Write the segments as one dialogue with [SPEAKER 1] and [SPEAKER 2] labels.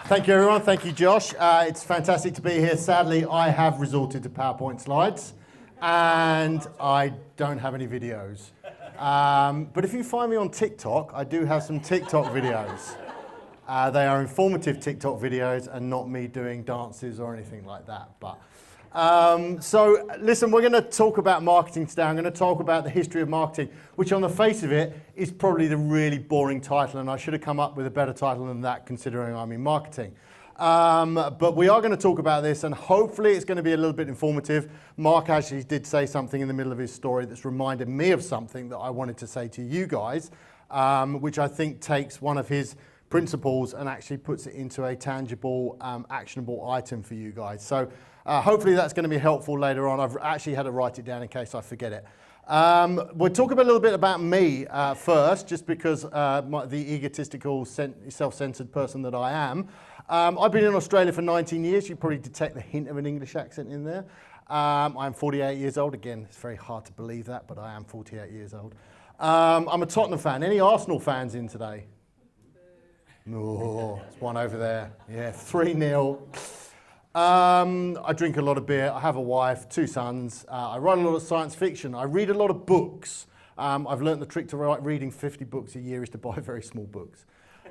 [SPEAKER 1] Thank you, everyone. Thank you, Josh. It's fantastic to be here. Sadly, I have resorted to PowerPoint slides, and I don't have any videos. But if you find me on TikTok, I do have some TikTok videos. They are informative TikTok videos and not me doing dances or anything like that. But so listen, we're going to talk about marketing today. I'm going to talk about the history of marketing, which on the face of it is probably the really boring title, and I should have come up with a better title than that considering I'm in marketing. But we are going to talk about this, and hopefully it's going to be a little bit informative. Mark actually did say something in the middle of his story that's reminded me of something that I wanted to say to you guys, which I think takes one of his principles and actually puts it into a tangible, actionable item for you guys. So hopefully that's going to be helpful later on. I've actually had to write it down in case I forget it. We'll talk a little bit about me first, just because the egotistical, self-centered person that I am. I've been in Australia for 19 years. You probably detect the hint of an English accent in there. I'm 48 years old. Again, it's very hard to believe that, but I am 48 years old. I'm a Tottenham fan. Any Arsenal fans in today? Oh, there's one over there. Yeah, 3-0. I drink a lot of beer. I have a wife, 2 sons. I write a lot of science fiction. I read a lot of books. I've learned the trick to reading 50 books a year is to buy very small books.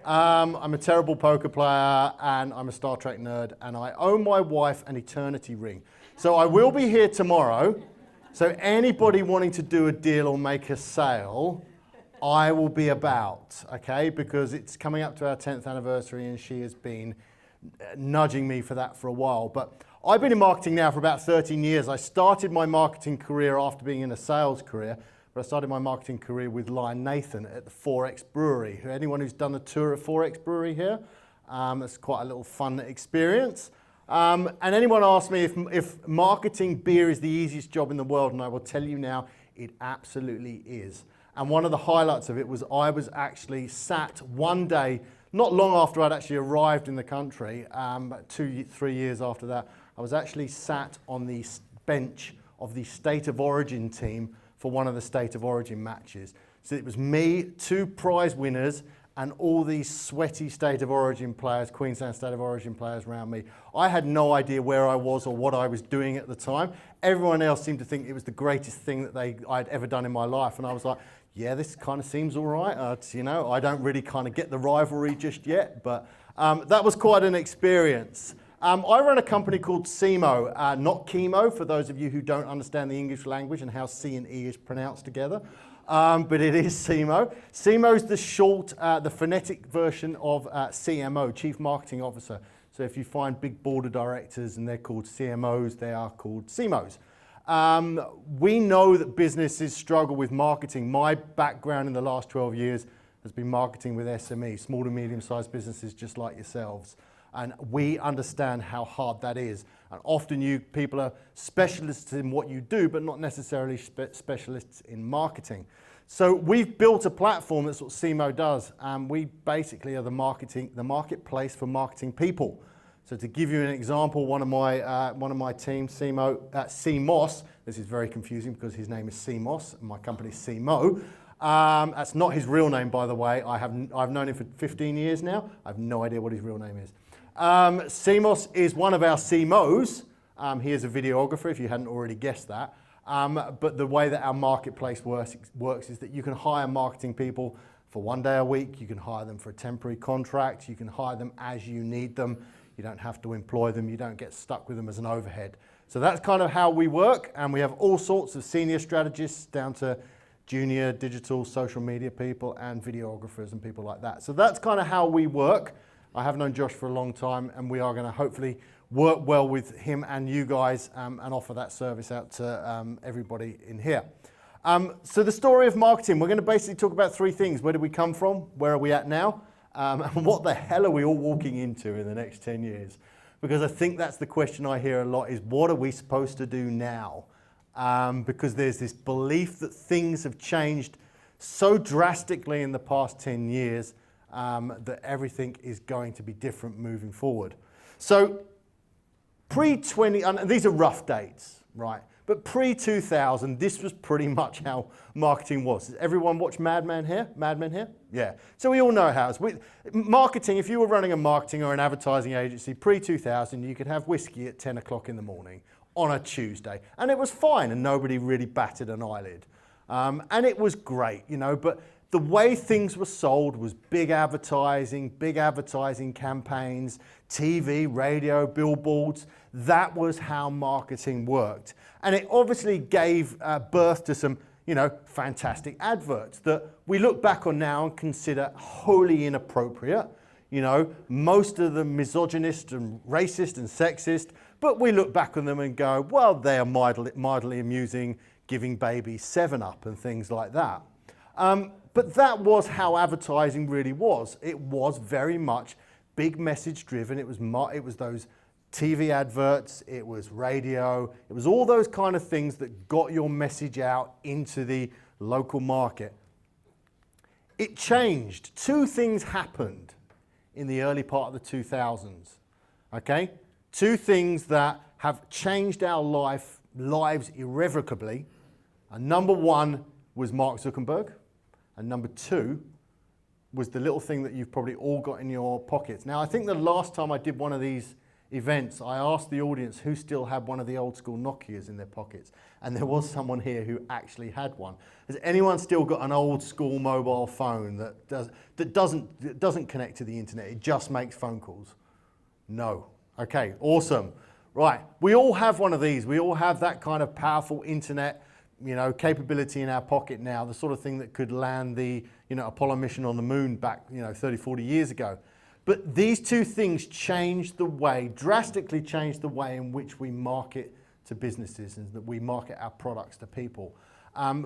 [SPEAKER 1] I'm a terrible poker player, and I'm a Star Trek nerd, and I owe my wife an eternity ring. So I will be here tomorrow. So anybody wanting to do a deal or make a sale, I will be about, okay? Because it's coming up to our 10th anniversary, and she has been nudging me for that for a while. But I've been in marketing now for about 13 years. I started my marketing career after being in a sales career, but I started my marketing career with Lion Nathan at the 4X Brewery. Anyone who's done a tour of 4X Brewery here? It's quite a little fun experience. And anyone asked me if marketing beer is the easiest job in the world, and I will tell you now, it absolutely is. And one of the highlights of it was I was actually sat one day, not long after I'd actually arrived in the country, 2-3 years after that, I was actually sat on the bench of the State of Origin team for one of the State of Origin matches. So it was me, 2 prize winners, and all these sweaty State of Origin players, Queensland State of Origin players around me. I had no idea where I was or what I was doing at the time. Everyone else seemed to think it was the greatest thing that I'd ever done in my life, and I was like, yeah, this kind of seems all right. I don't really kind of get the rivalry just yet, but that was quite an experience. I run a company called SEMO, not chemo, for those of you who don't understand the English language and how C and E is pronounced together, but it is SEMO. SEMO is the short, the phonetic version of CMO, Chief Marketing Officer. So if you find big board of directors and they're called CMOs, they are called SEMOs. We know that businesses struggle with marketing. My background in the last 12 years has been marketing with SMEs, small to medium-sized businesses just like yourselves. And we understand how hard that is. And often you people are specialists in what you do, but not necessarily specialists in marketing. So we've built a platform. That's what SEMO does. We basically are the marketplace for marketing people. So to give you an example, one of my team, CMOS, this is very confusing because his name is CMOS and my company is SEMO. That's not his real name, by the way. I've known him for 15 years now. I have no idea what his real name is. CMOS is one of our CMOs. He is a videographer, if you hadn't already guessed that. But the way that our marketplace works is that you can hire marketing people for 1 day a week. You can hire them for a temporary contract. You can hire them as you need them. You don't have to employ them. You don't get stuck with them as an overhead. So that's kind of how we work. And we have all sorts of senior strategists down to junior digital social media people and videographers and people like that. So that's kind of how we work. I have known Josh for a long time, and we are going to hopefully work well with him and you guys and offer that service out to everybody in here. So the story of marketing, we're going to basically talk about 3 things. Where did we come from? Where are we at now? And what the hell are we all walking into in the next 10 years? Because I think that's the question I hear a lot is, what are we supposed to do now? Because there's this belief that things have changed so drastically in the past 10 years that everything is going to be different moving forward. So pre-20, and these are rough dates, right? But pre-2000, this was pretty much how marketing was. Does everyone watch Mad Men here? Yeah. So we all know how it's. Marketing, if you were running a marketing or an advertising agency pre-2000, you could have whiskey at 10 o'clock in the morning on a Tuesday. And it was fine, and nobody really batted an eyelid. And it was great, you know, but the way things were sold was big advertising campaigns, TV, radio, billboards. That was how marketing worked. And it obviously gave birth to some, you know, fantastic adverts that we look back on now and consider wholly inappropriate. You know, most of them misogynist and racist and sexist, but we look back on them and go, well, they are mildly amusing, giving babies 7-Up and things like that. But that was how advertising really was. It was very much big message driven. It was those TV adverts, it was radio, it was all those kind of things that got your message out into the local market. It changed. Two things happened in the early part of the 2000s, okay? Two things that have changed our lives irrevocably. And number one was Mark Zuckerberg. And number two was the little thing that you've probably all got in your pockets. Now, I think the last time I did one of these events, I asked the audience who still had one of the old school Nokias in their pockets. And there was someone here who actually had one. Has anyone still got an old school mobile phone that doesn't connect to the internet? It just makes phone calls? No. Okay, awesome. Right, we all have one of these. We all have that kind of powerful internet, you know, capability in our pocket now, the sort of thing that could land the, you know, Apollo mission on the moon back, you know, 30, 40 years ago. But these two things drastically changed the way in which we market to businesses and that we market our products to people,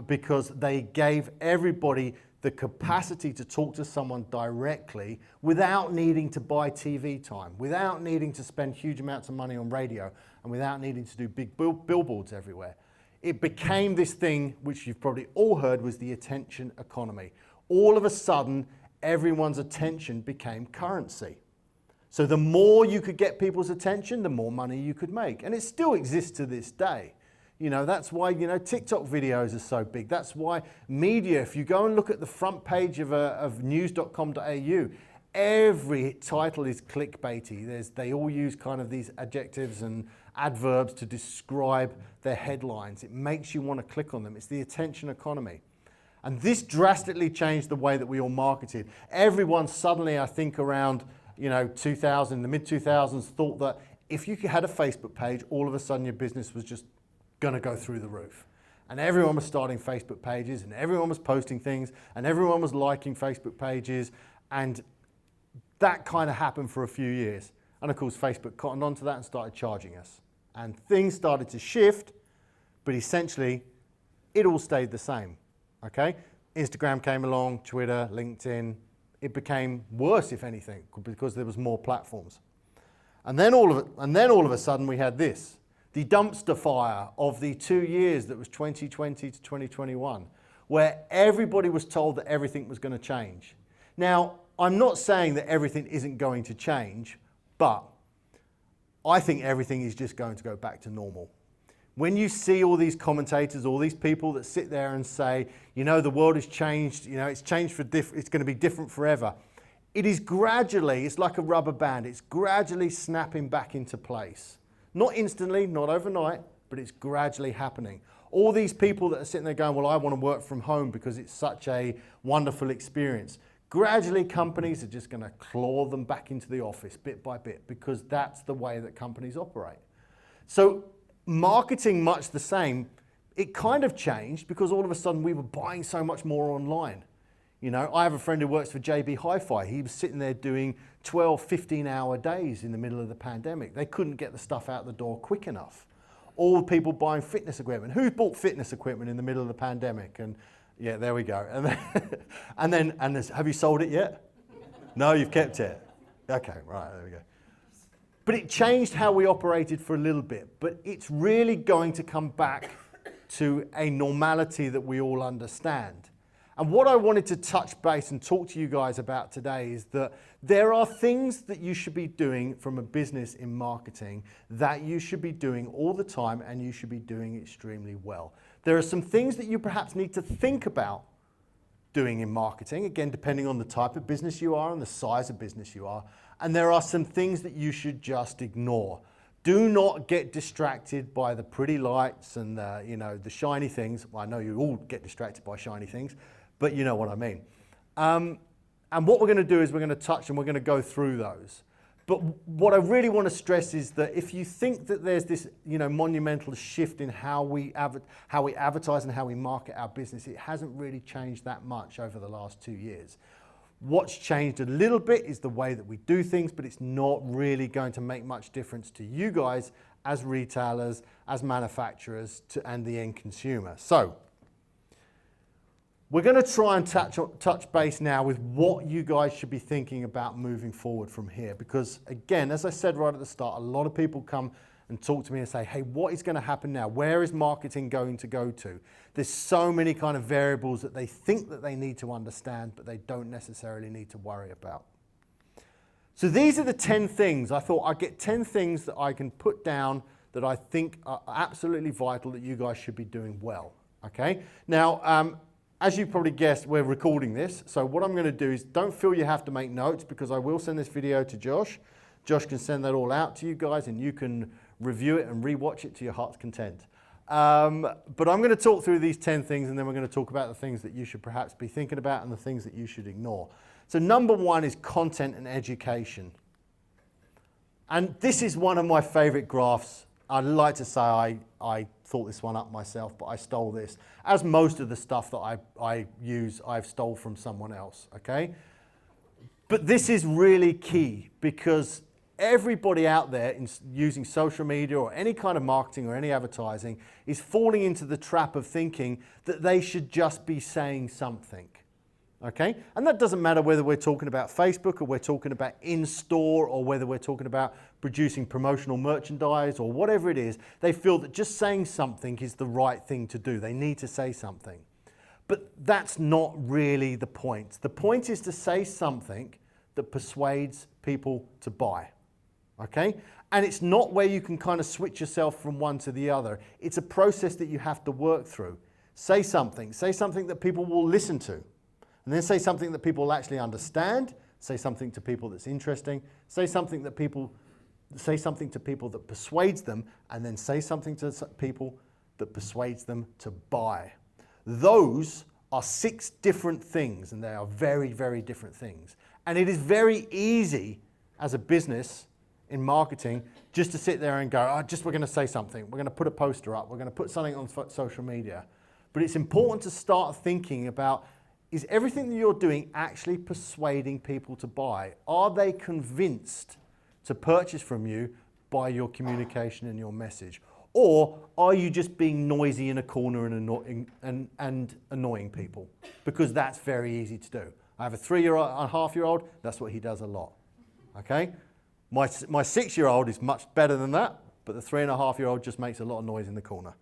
[SPEAKER 1] because they gave everybody the capacity to talk to someone directly without needing to buy TV time, without needing to spend huge amounts of money on radio, and without needing to do big billboards everywhere. It became this thing, which you've probably all heard, was the attention economy. All of a sudden, everyone's attention became currency. So the more you could get people's attention, the more money you could make. And it still exists to this day. You know, that's why, you know, TikTok videos are so big. That's why media, if you go and look at the front page of news.com.au, every title is clickbaity. They all use kind of these adjectives and adverbs to describe their headlines. It makes you want to click on them. It's the attention economy. And this drastically changed the way that we all marketed. Everyone suddenly, I think around, you know, 2000, the mid-2000s, thought that if you had a Facebook page, all of a sudden your business was just going to go through the roof. And everyone was starting Facebook pages, and everyone was posting things, and everyone was liking Facebook pages, and that kind of happened for a few years. And of course, Facebook cottoned onto that and started charging us. And things started to shift, but essentially, it all stayed the same, okay? Instagram came along, Twitter, LinkedIn. It became worse, if anything, because there was more platforms. And then all of a sudden, we had this, the dumpster fire of the 2 years that was 2020 to 2021, where everybody was told that everything was going to change. Now, I'm not saying that everything isn't going to change, but I think everything is just going to go back to normal. When you see all these commentators, all these people that sit there and say, you know, the world has changed, you know, it's changed it's going to be different forever. It is gradually, it's like a rubber band, it's gradually snapping back into place. Not instantly, not overnight, but it's gradually happening. All these people that are sitting there going, well, I want to work from home because it's such a wonderful experience. Gradually, companies are just going to claw them back into the office bit by bit because that's the way that companies operate. So marketing, much the same, it kind of changed because all of a sudden we were buying so much more online. You know, I have a friend who works for JB Hi-Fi. He was sitting there doing 12, 15-hour days in the middle of the pandemic. They couldn't get the stuff out the door quick enough. All the people buying fitness equipment. Who bought fitness equipment in the middle of the pandemic? And yeah, there we go. And then have you sold it yet? No, you've kept it. Okay, right, there we go. But it changed how we operated for a little bit. But it's really going to come back to a normality that we all understand. And what I wanted to touch base and talk to you guys about today is that there are things that you should be doing from a business in marketing that you should be doing all the time, and you should be doing extremely well. There are some things that you perhaps need to think about doing in marketing, again, depending on the type of business you are and the size of business you are. And there are some things that you should just ignore. Do not get distracted by the pretty lights and the shiny things. Well, I know you all get distracted by shiny things, but you know what I mean. And what we're going to do is we're going to touch and we're going to go through those. But what I really want to stress is that if you think that there's this monumental shift in how we advertise and how we market our business, it hasn't really changed that much over the last 2 years. What's changed a little bit is the way that we do things, but it's not really going to make much difference to you guys as retailers, as manufacturers, and the end consumer. So we're going to try and touch base now with what you guys should be thinking about moving forward from here. Because again, as I said right at the start, a lot of people come and talk to me and say, hey, what is going to happen now? Where is marketing going to go to? There's so many kind of variables that they think that they need to understand, but they don't necessarily need to worry about. So these are the 10 things. I thought I'd get 10 things that I can put down that I think are absolutely vital that you guys should be doing well. Okay? Now, as you probably guessed, we're recording this. So what I'm going to do is, don't feel you have to make notes, because I will send this video to Josh. Josh can send that all out to you guys, and you can review it and rewatch it to your heart's content. But I'm going to talk through these 10 things, and then we're going to talk about the things that you should perhaps be thinking about and the things that you should ignore. So number one is content and education. And this is one of my favorite graphs. I'd like to say I thought this one up myself, but I stole this. As most of the stuff that I use, I've stole from someone else, okay? But this is really key, because everybody out there using social media or any kind of marketing or any advertising is falling into the trap of thinking that they should just be saying something. Okay? And that doesn't matter whether we're talking about Facebook or we're talking about in-store or whether we're talking about producing promotional merchandise or whatever it is. They feel that just saying something is the right thing to do. They need to say something. But that's not really the point. The point is to say something that persuades people to buy. Okay? And it's not where you can kind of switch yourself from one to the other. It's a process that you have to work through. Say something that people will listen to. And then say something that people will actually understand. Say something to people that's interesting. Say something to people that persuades them, and then say something to people that persuades them to buy. Those are 6 different things, and they are very, very different things. And it is very easy as a business in marketing just to sit there and go, we're going to say something. We're going to put a poster up. We're going to put something on social media. But it's important to start thinking about, is everything that you're doing actually persuading people to buy? Are they convinced to purchase from you by your communication and your message? Or are you just being noisy in a corner and annoying people? Because that's very easy to do. I have a 3.5-year-old, that's what he does a lot. Okay? My 6-year-old is much better than that, but the 3.5-year-old just makes a lot of noise in the corner.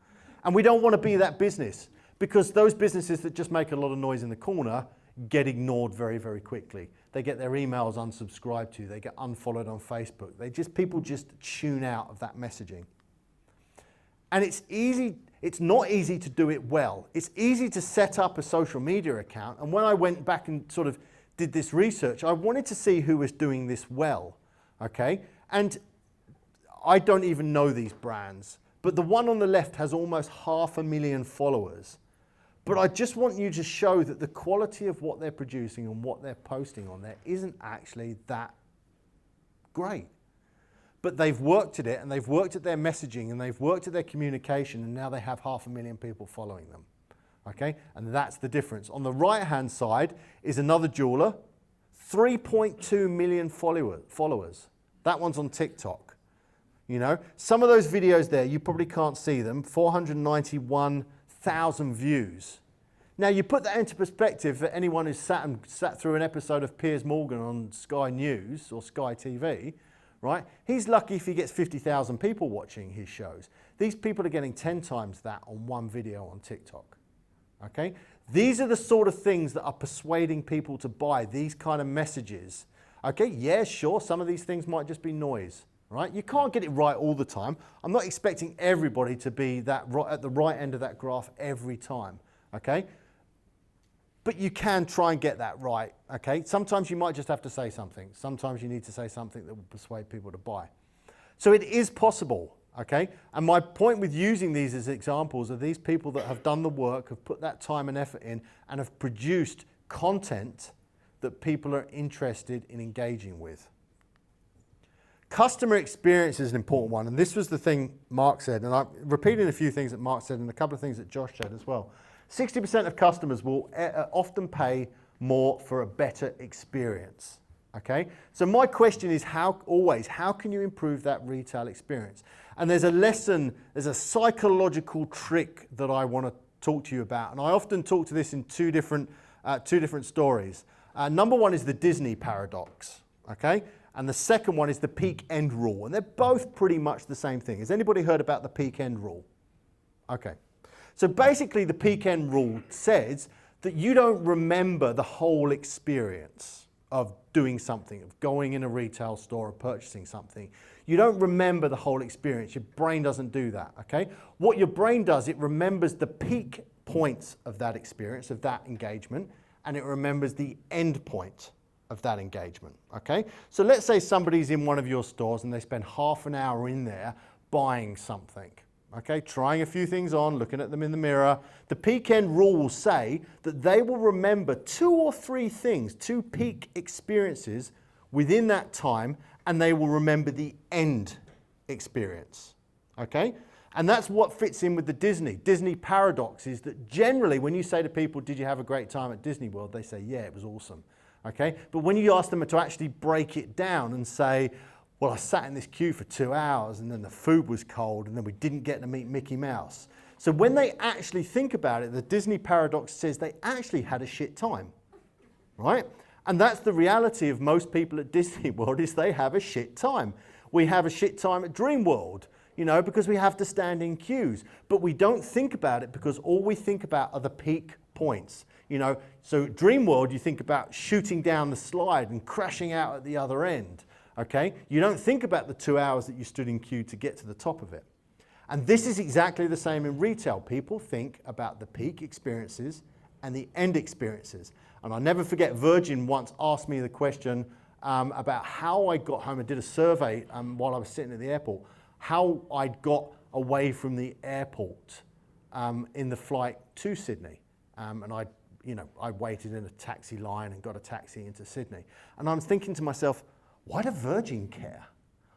[SPEAKER 1] And we don't want to be that business, because those businesses that just make a lot of noise in the corner get ignored very, very quickly. They get their emails unsubscribed to, they get unfollowed on Facebook. People just tune out of that messaging. And it's not easy to do it well. It's easy to set up a social media account. And when I went back and sort of did this research, I wanted to see who was doing this well, okay? And I don't even know these brands, but the one on the left has almost 500,000 followers. But I just want you to show that the quality of what they're producing and what they're posting on there isn't actually that great. But they've worked at it, and they've worked at their messaging, and they've worked at their communication, and now they have 500,000 people following them. Okay? And that's the difference. On the right-hand side is another jeweler, 3.2 million followers. That one's on TikTok. You know, some of those videos there, you probably can't see them, 491,000 views. Now, you put that into perspective for anyone who's sat through an episode of Piers Morgan on Sky News or Sky TV, right? He's lucky if he gets 50,000 people watching his shows. These people are getting 10 times that on one video on TikTok. Okay? These are the sort of things that are persuading people to buy, these kind of messages. Okay, yeah, sure, some of these things might just be noise, right? You can't get it right all the time. I'm not expecting everybody to be at the right end of that graph every time, okay? But you can try and get that right, okay? Sometimes you might just have to say something. Sometimes you need to say something that will persuade people to buy. So it is possible, okay? And my point with using these as examples are these people that have done the work, have put that time and effort in, and have produced content that people are interested in engaging with. Customer experience is an important one, and this was the thing Mark said, and I'm repeating a few things that Mark said and a couple of things that Josh said as well. 60% of customers will often pay more for a better experience, okay? So my question is how can you improve that retail experience? And there's a psychological trick that I want to talk to you about, and I often talk to this in two different stories. Number one is the Disney paradox, okay? And the second one is the peak end rule. And they're both pretty much the same thing. Has anybody heard about the peak end rule? Okay. So basically the peak end rule says that you don't remember the whole experience of doing something, of going in a retail store or purchasing something. You don't remember the whole experience. Your brain doesn't do that, okay? What your brain does, it remembers the peak points of that experience, of that engagement, and it remembers the end point of that engagement, okay? So let's say somebody's in one of your stores and they spend half an hour in there buying something, okay? Trying a few things on, looking at them in the mirror. The peak end rule will say that they will remember 2 or 3 things, 2 peak experiences within that time, and they will remember the end experience, okay? And that's what fits in with the Disney paradox is that generally when you say to people, did you have a great time at Disney World? They say, yeah, it was awesome, okay? But when you ask them to actually break it down and say, well, I sat in this queue for 2 hours and then the food was cold and then we didn't get to meet Mickey Mouse. So when they actually think about it, the Disney paradox says they actually had a shit time, right? And that's the reality of most people at Disney World is they have a shit time. We have a shit time at Dream World, you know, because we have to stand in queues. But we don't think about it because all we think about are the peak points. You know, so Dream World, you think about shooting down the slide and crashing out at the other end, okay? You don't think about the 2 hours that you stood in queue to get to the top of it. And this is exactly the same in retail. People think about the peak experiences and the end experiences. And I'll never forget Virgin once asked me the question about how I got home. I did a survey while I was sitting at the airport, how I'd got away from the airport in the flight to Sydney. And I waited in a taxi line and got a taxi into Sydney. And I'm thinking to myself, why do Virgin care?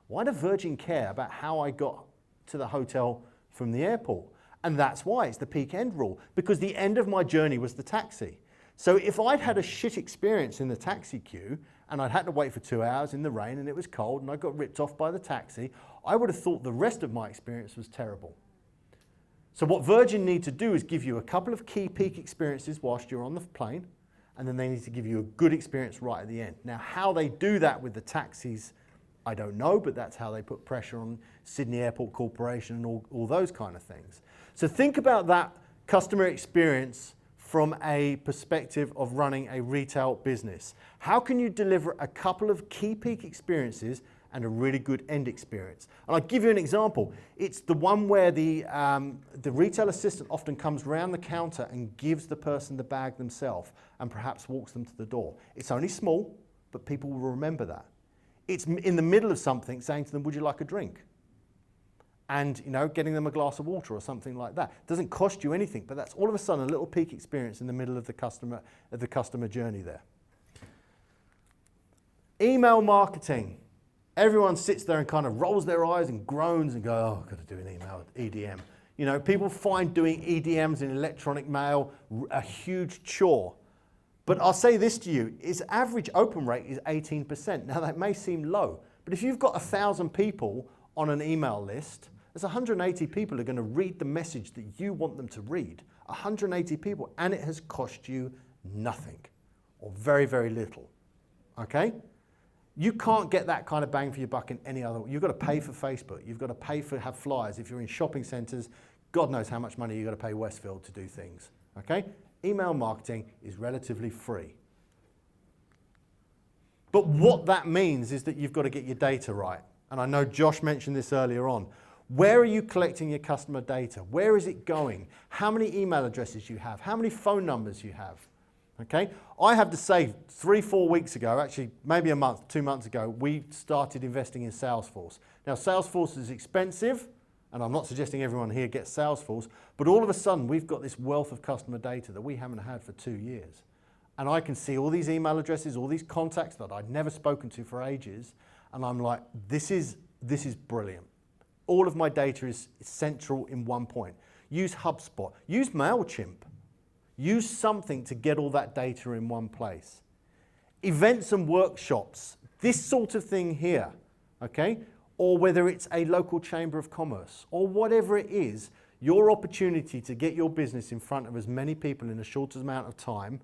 [SPEAKER 1] Why do Virgin care about how I got to the hotel from the airport? And that's why, it's the peak end rule, because the end of my journey was the taxi. So if I'd had a shit experience in the taxi queue and I'd had to wait for 2 hours in the rain and it was cold and I got ripped off by the taxi, I would have thought the rest of my experience was terrible. So what Virgin need to do is give you a couple of key peak experiences whilst you're on the plane, and then they need to give you a good experience right at the end. Now, how they do that with the taxis, I don't know, but that's how they put pressure on Sydney Airport Corporation and all those kind of things. So think about that customer experience from a perspective of running a retail business. How can you deliver a couple of key peak experiences and a really good end experience? And I'll give you an example. It's the one where the retail assistant often comes around the counter and gives the person the bag themselves and perhaps walks them to the door. It's only small, but people will remember that. It's in the middle of something saying to them, would you like a drink? And getting them a glass of water or something like that. It doesn't cost you anything, but that's all of a sudden a little peak experience in the middle of the customer journey there. Email marketing. Everyone sits there and kind of rolls their eyes and groans and go, oh, I've got to do an email EDM. People find doing EDMs in electronic mail a huge chore. But I'll say this to you, its average open rate is 18%. Now that may seem low, but if you've got 1,000 people on an email list, there's 180 people who are going to read the message that you want them to read. 180 people, and it has cost you nothing or very, very little, okay? You can't get that kind of bang for your buck in any other way. You've got to pay for Facebook. You've got to pay for have flyers. If you're in shopping centres, God knows how much money you've got to pay Westfield to do things, okay? email marketing is relatively free. But what that means is that you've got to get your data right. And I know Josh mentioned this earlier on. Where are you collecting your customer data? Where is it going? How many email addresses you have? How many phone numbers you have? Okay, I have to say 3-4 weeks ago, actually maybe a month, 2 months ago, we started investing in Salesforce. Now Salesforce is expensive, and I'm not suggesting everyone here gets Salesforce, but all of a sudden we've got this wealth of customer data that we haven't had for 2 years. And I can see all these email addresses, all these contacts that I'd never spoken to for ages, and I'm like, this is brilliant. All of my data is central in one point. Use HubSpot, use MailChimp. Use something to get all that data in one place. Events and workshops, this sort of thing here, okay? Or whether it's a local chamber of commerce, or whatever it is, your opportunity to get your business in front of as many people in a shorter amount of time,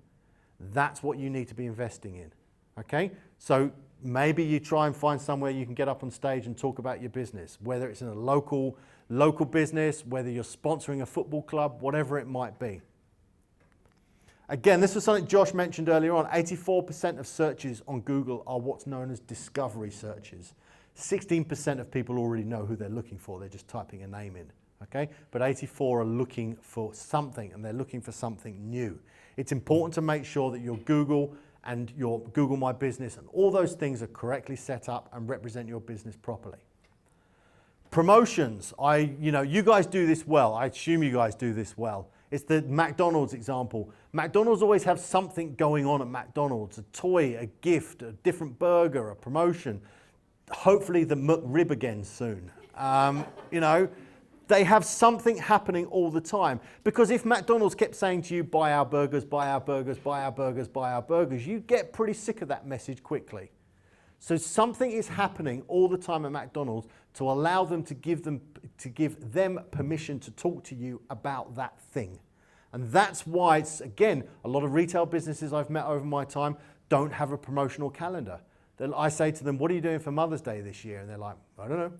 [SPEAKER 1] that's what you need to be investing in, okay? So maybe you try and find somewhere you can get up on stage and talk about your business, whether it's in a local business, whether you're sponsoring a football club, whatever it might be. Again, this was something Josh mentioned earlier on. 84% of searches on Google are what's known as discovery searches. 16% of people already know who they're looking for. They're just typing a name in, okay? But 84 are looking for something, and they're looking for something new. It's important to make sure that your Google and your Google My Business and all those things are correctly set up and represent your business properly. Promotions. You guys do this well. I assume you guys do this well. It's the McDonald's example. McDonald's always have something going on at McDonald's, a toy, a gift, a different burger, a promotion. Hopefully the McRib again soon. They have something happening all the time. Because if McDonald's kept saying to you, buy our burgers, buy our burgers, buy our burgers, buy our burgers, you get pretty sick of that message quickly. So something is happening all the time at McDonald's to allow them to give them permission to talk to you about that thing. And that's why it's, again, a lot of retail businesses I've met over my time don't have a promotional calendar. I say to them, what are you doing for Mother's Day this year? And they're like, I don't know.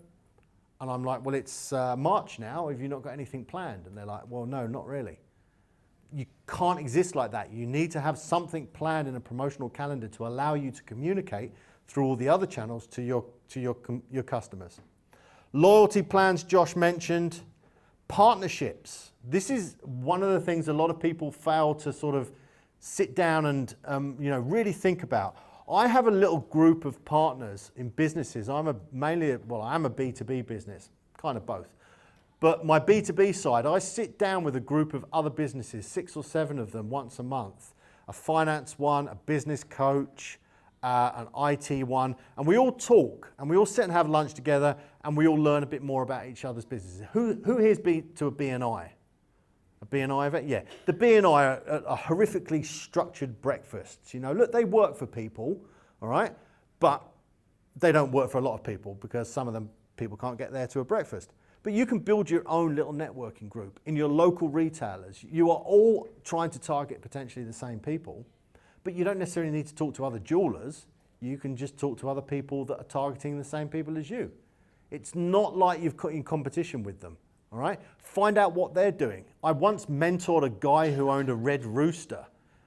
[SPEAKER 1] And I'm like, well, it's March now. Have you not got anything planned? And they're like, well, no, not really. You can't exist like that. You need to have something planned in a promotional calendar to allow you to communicate through all the other channels to your customers. Loyalty plans, Josh mentioned. Partnerships. This is one of the things a lot of people fail to sort of sit down and really think about. I have a little group of partners in businesses. I'm a B2B business, kind of both. But my B2B side, I sit down with a group of other businesses, 6 or 7 of them once a month. A finance one, a business coach, an IT one, and we all talk, and we all sit and have lunch together, and we all learn a bit more about each other's businesses. Who here's been to a BNI? A BNI event? Yeah. The BNI are horrifically structured breakfasts. Look, they work for people, all right, but they don't work for a lot of people because some of them people can't get there to a breakfast. But you can build your own little networking group in your local retailers. You are all trying to target potentially the same people, but you don't necessarily need to talk to other jewelers. You can just talk to other people that are targeting the same people as you. It's not like you've got in competition with them, all right? Find out what they're doing. I once mentored a guy who owned a Red Rooster,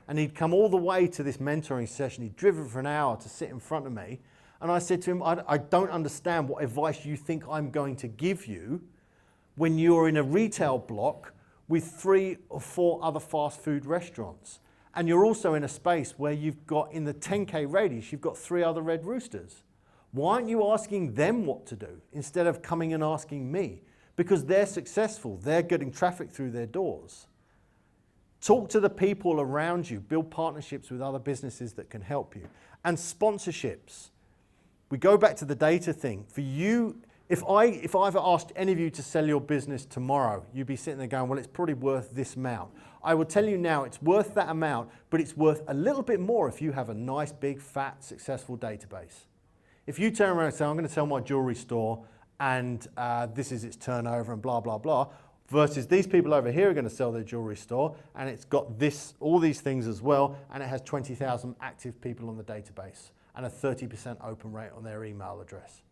[SPEAKER 1] and he'd come all the way to this mentoring session. He'd driven for an hour to sit in front of me, and I said to him, I don't understand what advice you think I'm going to give you when you're in a retail block with 3 or 4 other fast food restaurants. And you're also in a space where you've got, in the 10K radius, you've got 3 other Red Roosters. Why aren't you asking them what to do instead of coming and asking me? Because they're successful, they're getting traffic through their doors. Talk to the people around you, build partnerships with other businesses that can help you. And sponsorships. We go back to the data thing. For you, if I ever asked any of you to sell your business tomorrow, you'd be sitting there going, well, it's probably worth this amount. I will tell you now, it's worth that amount, but it's worth a little bit more if you have a nice, big, fat, successful database. If you turn around and say, I'm going to sell my jewelry store and this is its turnover and blah, blah, blah, versus these people over here are going to sell their jewelry store and it's got all these things as well, and it has 20,000 active people on the database and a 30% open rate on their email address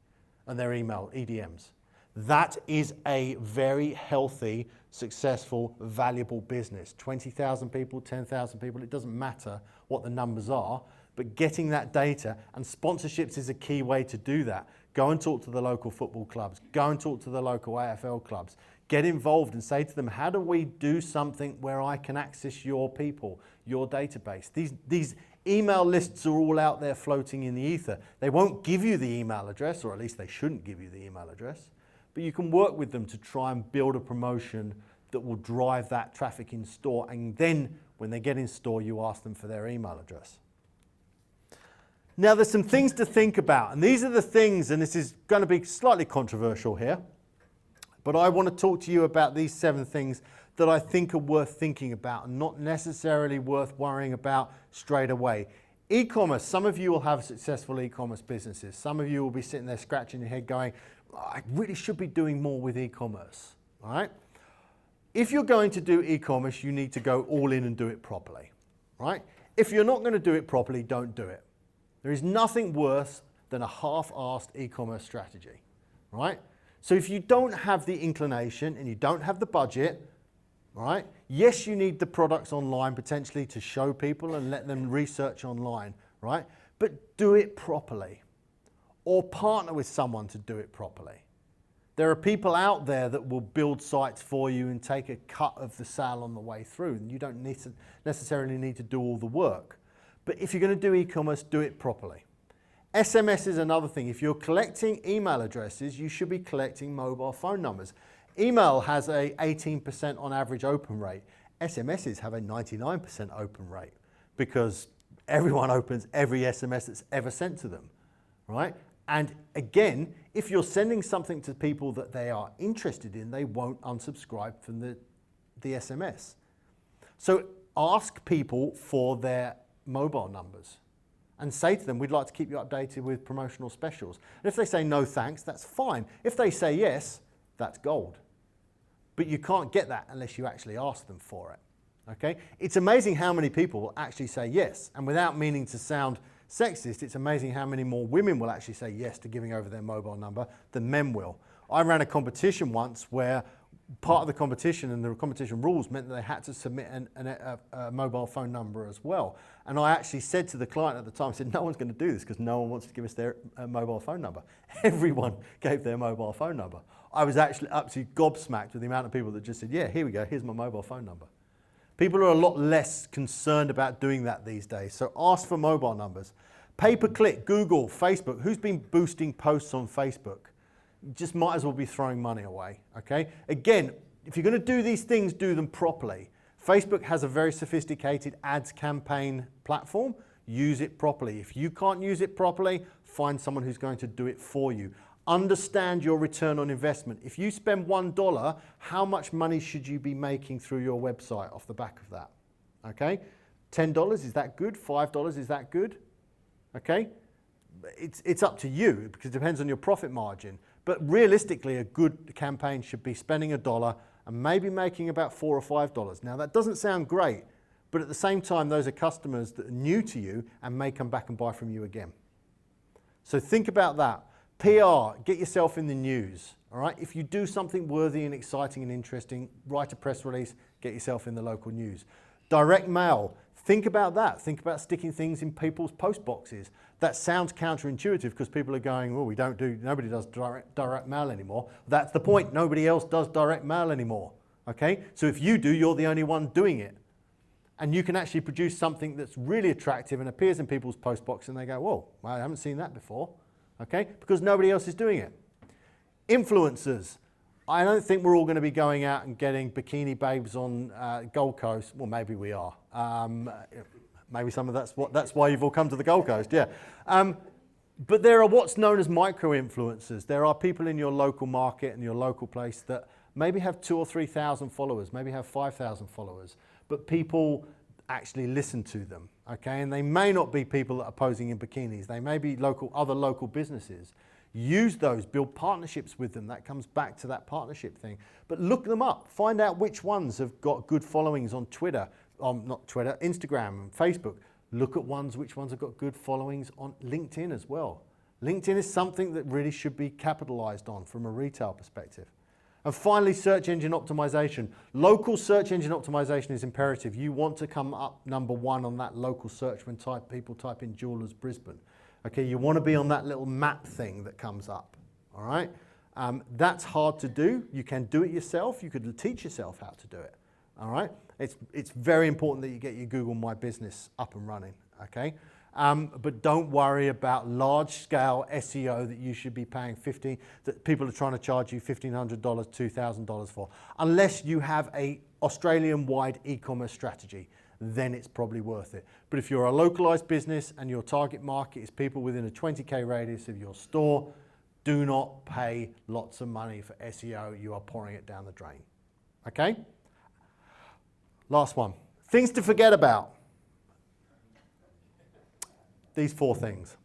[SPEAKER 1] and their email EDMs. That is a very healthy, successful, valuable business. 20,000 people, 10,000 people, it doesn't matter what the numbers are, but getting that data, and sponsorships is a key way to do that. Go and talk to the local football clubs, go and talk to the local AFL clubs, get involved and say to them, how do we do something where I can access your people, your database? These email lists are all out there floating in the ether. They won't give you the email address, or at least they shouldn't give you the email address, but you can work with them to try and build a promotion that will drive that traffic in store, and then when they get in store, you ask them for their email address. Now there's some things to think about, and these are the things, and this is going to be slightly controversial here, but I want to talk to you about these 7 things that I think are worth thinking about and not necessarily worth worrying about straight away. E-commerce, some of you will have successful e-commerce businesses. Some of you will be sitting there scratching your head going, I really should be doing more with e-commerce, all right? If you're going to do e-commerce, you need to go all in and do it properly, right? If you're not going to do it properly, don't do it. There is nothing worse than a half-assed e-commerce strategy, right? So if you don't have the inclination and you don't have the budget, right? Yes, you need the products online potentially to show people and let them research online, right? But do it properly, or partner with someone to do it properly. There are people out there that will build sites for you and take a cut of the sale on the way through, and you don't necessarily need to do all the work. But if you're going to do e-commerce, do it properly. SMS is another thing. If you're collecting email addresses, you should be collecting mobile phone numbers. Email has a 18% on average open rate. SMSs have a 99% open rate because everyone opens every SMS that's ever sent to them, right? And again, if you're sending something to people that they are interested in, they won't unsubscribe from the SMS. So ask people for their mobile numbers and say to them, we'd like to keep you updated with promotional specials. And if they say no thanks, that's fine. If they say yes, that's gold. But you can't get that unless you actually ask them for it, okay? It's amazing how many people will actually say yes. And without meaning to sound sexist, it's amazing how many more women will actually say yes to giving over their mobile number than men will. I ran a competition once where part of the competition and the competition rules meant that they had to submit a mobile phone number as well. And I actually said to the client at the time, I said, no one's going to do this because no one wants to give us their mobile phone number. Everyone gave their mobile phone number. I was actually absolutely gobsmacked with the amount of people that just said, yeah, here we go, here's my mobile phone number. People are a lot less concerned about doing that these days, so ask for mobile numbers. Pay-per-click, Google, Facebook. Who's been boosting posts on Facebook? You just might as well be throwing money away, okay? Again, if you're going to do these things, do them properly. Facebook has a very sophisticated ads campaign platform. Use it properly. If you can't use it properly, find someone who's going to do it for you. Understand your return on investment. If you spend $1, how much money should you be making through your website off the back of that? Okay? $10, is that good? $5, is that good? Okay? It's up to you because it depends on your profit margin. But realistically, a good campaign should be spending $1 and maybe making about $4 or $5. Now that doesn't sound great, but at the same time, those are customers that are new to you and may come back and buy from you again. So think about that. PR, get yourself in the news, all right? If you do something worthy and exciting and interesting, write a press release, get yourself in the local news. Direct mail, think about that. Think about sticking things in people's post boxes. That sounds counterintuitive because people are going, well, nobody does direct mail anymore. That's the point, nobody else does direct mail anymore, okay? So if you do, you're the only one doing it. And you can actually produce something that's really attractive and appears in people's post box and they go, whoa, I haven't seen that before. Okay, because nobody else is doing it. Influencers. I don't think we're all going to be going out and getting bikini babes on Gold Coast. Well, maybe we are. Maybe some of that's why you've all come to the Gold Coast, yeah. But there are what's known as micro-influencers. There are people in your local market and your local place that maybe have 2,000 or 3,000 followers, maybe have 5,000 followers, but people actually listen to them, okay? And they may not be people that are posing in bikinis. They may be other local businesses. Use those, build partnerships with them. That comes back to that partnership thing. But look them up. Find out which ones have got good followings on Twitter, Instagram and Facebook. Look at which ones have got good followings on LinkedIn as well. LinkedIn is something that really should be capitalized on from a retail perspective. And finally, search engine optimization. Local search engine optimization is imperative. You want to come up number one on that local search when people type in Jewelers Brisbane. Okay, you want to be on that little map thing that comes up, all right? That's hard to do. You can do it yourself. You could teach yourself how to do it, all right? It's very important that you get your Google My Business up and running, okay? But don't worry about large-scale SEO that you should be paying that people are trying to charge you $1,500, $2,000 for. Unless you have a Australian-wide e-commerce strategy, then it's probably worth it. But if you're a localized business and your target market is people within a 20K radius of your store, do not pay lots of money for SEO. You are pouring it down the drain, okay? Last one, things to forget about. These 4 things.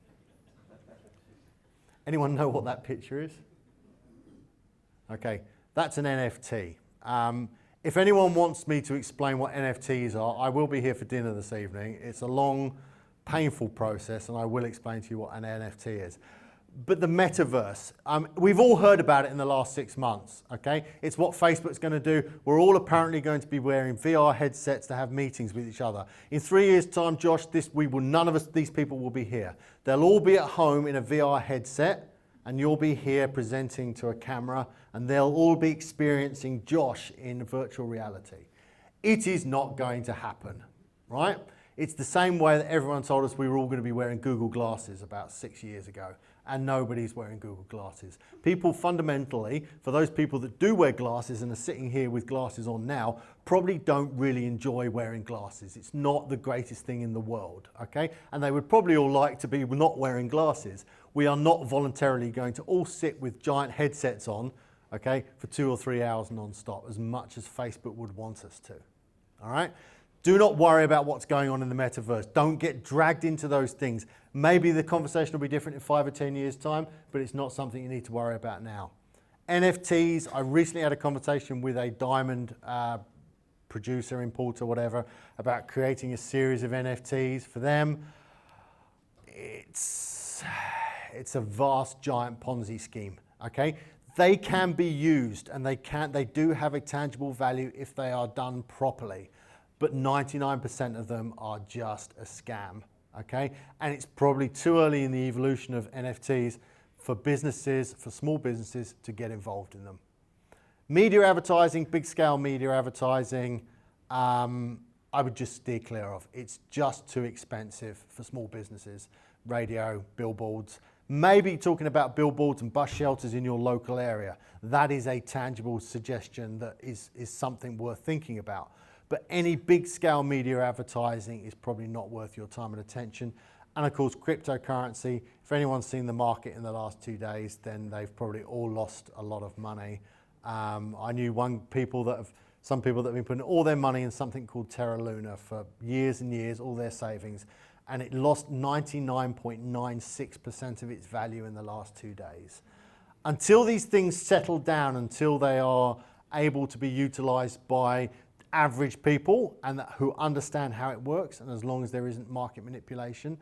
[SPEAKER 1] Anyone know what that picture is? Okay, that's an NFT. If anyone wants me to explain what NFTs are, I will be here for dinner this evening. It's a long, painful process, and I will explain to you what an NFT is. But the metaverse, we've all heard about it in the last 6 months, okay? It's what Facebook's going to do. We're all apparently going to be wearing VR headsets to have meetings with each other. In 3 years' time, Josh, none of these people will be here. They'll all be at home in a VR headset, and you'll be here presenting to a camera, and they'll all be experiencing Josh in virtual reality. It is not going to happen, right? It's the same way that everyone told us we were all going to be wearing Google Glasses about 6 years ago, and nobody's wearing Google Glasses. People fundamentally, for those people that do wear glasses and are sitting here with glasses on now, probably don't really enjoy wearing glasses. It's not the greatest thing in the world, okay? And they would probably all like to be not wearing glasses. We are not voluntarily going to all sit with giant headsets on, okay, for 2 or 3 hours non-stop, as much as Facebook would want us to, all right? Do not worry about what's going on in the metaverse. Don't get dragged into those things. Maybe the conversation will be different in 5 or 10 years' time, but it's not something you need to worry about now. NFTs, I recently had a conversation with a diamond producer, importer, whatever, about creating a series of NFTs for them. It's a vast, giant Ponzi scheme, okay? They can be used, and they do have a tangible value if they are done properly. But 99% of them are just a scam, okay? And it's probably too early in the evolution of NFTs for businesses, for small businesses, to get involved in them. Media advertising, big scale media advertising, I would just steer clear of. It's just too expensive for small businesses. Radio, billboards, maybe talking about billboards and bus shelters in your local area. That is a tangible suggestion that is something worth thinking about. But any big scale media advertising is probably not worth your time and attention. And of course, cryptocurrency, if anyone's seen the market in the last 2 days, then they've probably all lost a lot of money. I knew some people that have been putting all their money in something called Terra Luna for years and years, all their savings, and it lost 99.96% of its value in the last 2 days. Until these things settle down, until they are able to be utilized by average people and who understand how it works, and as long as there isn't market manipulation,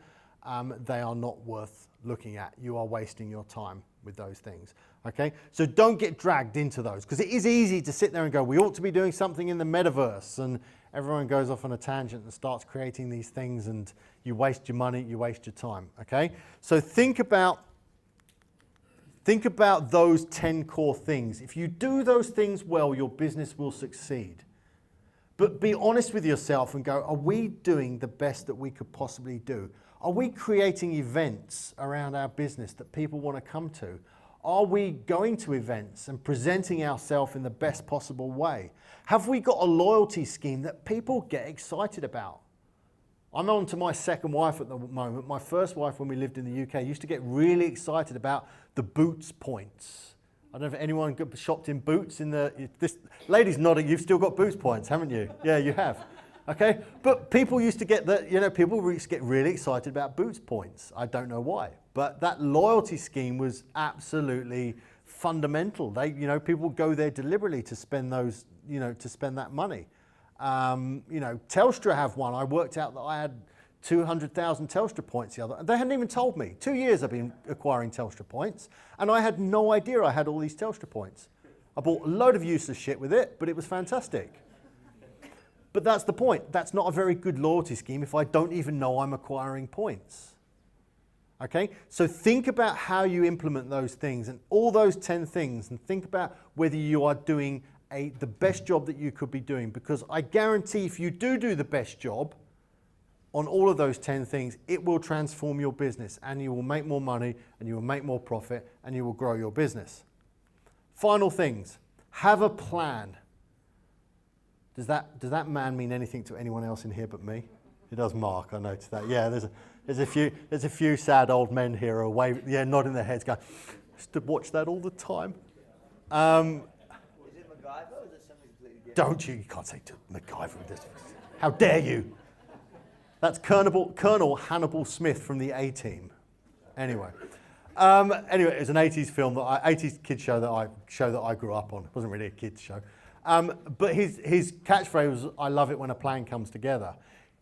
[SPEAKER 1] they are not worth looking at. You are wasting your time with those things, okay? So don't get dragged into those, because it is easy to sit there and go, we ought to be doing something in the metaverse, and everyone goes off on a tangent and starts creating these things, and you waste your money, you waste your time, okay? So think about those 10 core things. If you do those things well, your business will succeed. But be honest with yourself and go, are we doing the best that we could possibly do? Are we creating events around our business that people want to come to? Are we going to events and presenting ourselves in the best possible way? Have we got a loyalty scheme that people get excited about? I'm on to my second wife at the moment. My first wife, when we lived in the UK, used to get really excited about the Boots points. I don't know if anyone shopped in Boots this lady's nodding, you've still got Boots points, haven't you? Yeah, you have. Okay, but people used to get people used to get really excited about Boots points. I don't know why, but that loyalty scheme was absolutely fundamental. People would go there deliberately to spend that money. Telstra have one. I worked out that I had 200,000 Telstra points the other. They hadn't even told me. 2 years I've been acquiring Telstra points, and I had no idea I had all these Telstra points. I bought a load of useless shit with it, but it was fantastic. But that's the point. That's not a very good loyalty scheme if I don't even know I'm acquiring points. Okay? So think about how you implement those things and all those 10 things, and think about whether you are doing the best job that you could be doing, because I guarantee if you do the best job on all of those 10 things, it will transform your business, and you will make more money, and you will make more profit, and you will grow your business. Final things. Have a plan. Does that man mean anything to anyone else in here but me? It does Mark, I noticed that. Yeah, there's a few sad old men here who are nodding their heads going, I used to watch that all the time.
[SPEAKER 2] Is it MacGyver or is it something completely different?
[SPEAKER 1] Don't you can't say to MacGyver. How dare you? That's Colonel Hannibal Smith from the A-Team. Anyway, it was an 80s film, 80s kids show that I grew up on. It wasn't really a kids show. But his catchphrase was, I love it when a plan comes together.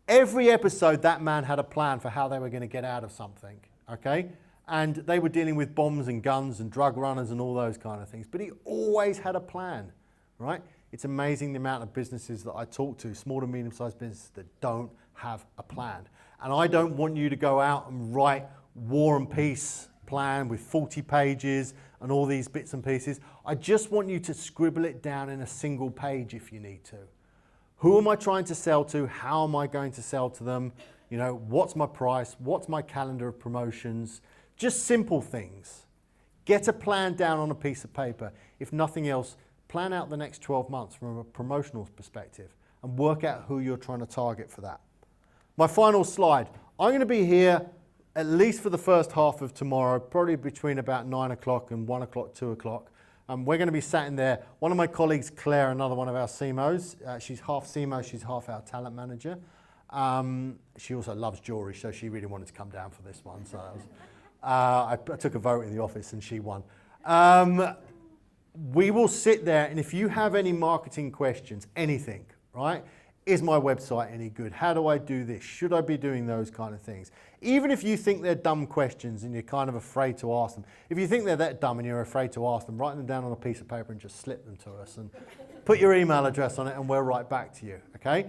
[SPEAKER 1] Every episode, that man had a plan for how they were going to get out of something, okay? And they were dealing with bombs and guns and drug runners and all those kind of things. But he always had a plan, right? It's amazing the amount of businesses that I talk to, small to medium-sized businesses, that don't have a plan. And I don't want you to go out and write War and Peace plan with 40 pages and all these bits and pieces. I just want you to scribble it down in a single page if you need to. Who am I trying to sell to? How am I going to sell to them? You know, what's my price? What's my calendar of promotions? Just simple things. Get a plan down on a piece of paper. If nothing else, plan out the next 12 months from a promotional perspective and work out who you're trying to target for that. My final slide. I'm going to be here at least for the first half of tomorrow, probably between about 9 o'clock and 1 o'clock, 2 o'clock. We're going to be sat in there. One of my colleagues, Claire, another one of our CMOs, she's half CMO, she's half our talent manager. She also loves jewelry, so she really wanted to come down for this one. So I took a vote in the office and she won. We will sit there, and if you have any marketing questions, anything, right? Is my website any good? How do I do this? Should I be doing those kind of things? Even if you think they're dumb questions and you're kind of afraid to ask them, if you think they're that dumb and you're afraid to ask them, write them down on a piece of paper and just slip them to us and put your email address on it and we'll write back to you, okay?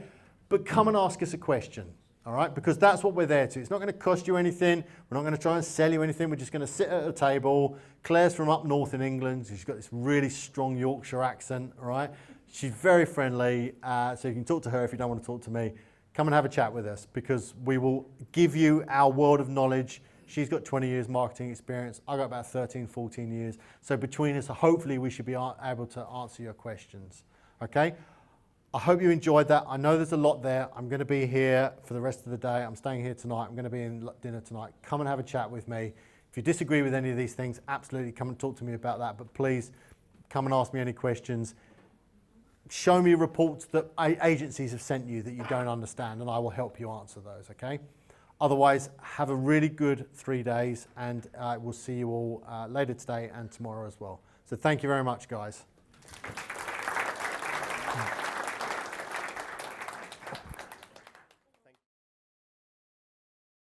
[SPEAKER 1] But come and ask us a question, all right? Because that's what we're there to. It's not going to cost you anything. We're not going to try and sell you anything. We're just going to sit at a table. Claire's from up north in England. She's got this really strong Yorkshire accent, all right? She's very friendly, so you can talk to her if you don't want to talk to me. Come and have a chat with us, because we will give you our world of knowledge. She's got 20 years marketing experience. I've got about 13, 14 years. So between us, hopefully we should be able to answer your questions, okay? I hope you enjoyed that. I know there's a lot there. I'm going to be here for the rest of the day. I'm staying here tonight. I'm going to be in dinner tonight. Come and have a chat with me. If you disagree with any of these things, absolutely come and talk to me about that. But please come and ask me any questions. Show me reports that agencies have sent you that you don't understand, and I will help you answer those, okay? Otherwise, have a really good 3 days, and we'll see you all later today and tomorrow as well. So thank you very much, guys.